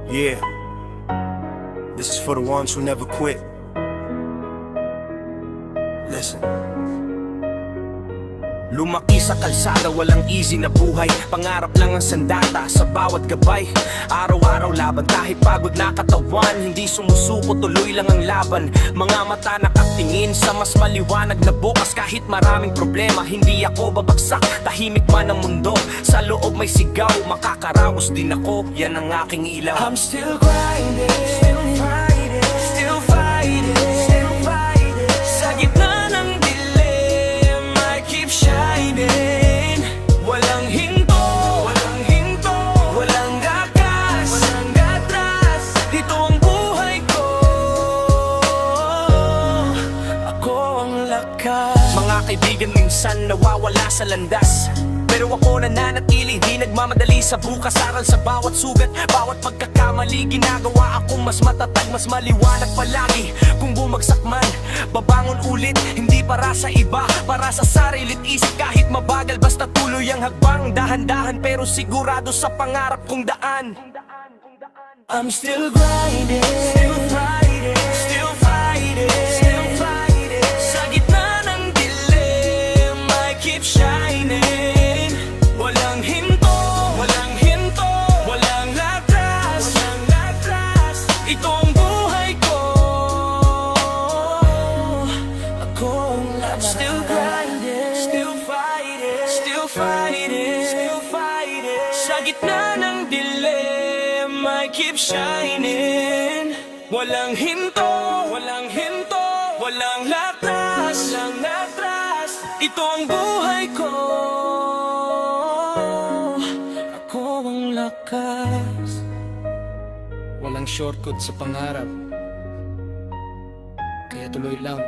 Yeah, this is for the ones who never quit. Listen. Lumaki sa kalsada, walang easy na buhay. Pangarap lang ang sandata sa bawat gabay. Araw-araw laban kahit pagod na katawan. Hindi sumusuko, tuloy lang ang laban. Mga mata nakatingin sa mas maliwanag na bukas. Kahit maraming problema, hindi ako babagsak. Tahimik man ang mundo, sa loob may sigaw. Makakaraos din ako, yan ang aking ilaw. I'm still grinding, still fighting, still fighting, still fighting. Sa gitna ng dilim, I keep shining. Walang hinto, walang hinto, walang gagas, walang gatras. Dito ang buhay ko, ako ang lakas. Mga kaibigan minsan nawawala sa landas, pero ako nananatili, di nagmamadali sa bukas. Aral sa bawat sugat, bawat pagkakamali. Ginagawa akong mas matatag, mas maliwanag palagi. Kung bumagsak man, babangon ulit. Hindi para sa iba, para sa sarilit isip. Kahit mabagal, basta tuloy ang hagbang. Dahan-dahan pero sigurado sa pangarap kong daan. I'm still grinding, still fighting, still fighting, still fighting. Sa gitna ng dilim, I keep shining. Walang hinto, walang hinto, walang latras, walang latras. Ito ang buhay ko, ako ang lakas. Still grinding, still fighting, still fighting, still fighting. Sa gitna ng dilim, I keep shining. Walang hinto, walang hinto, walang latras, walang latras. Ito ang buhay ko, ako ang lakas. Walang shortcut sa pangarap, kaya tuloy lang.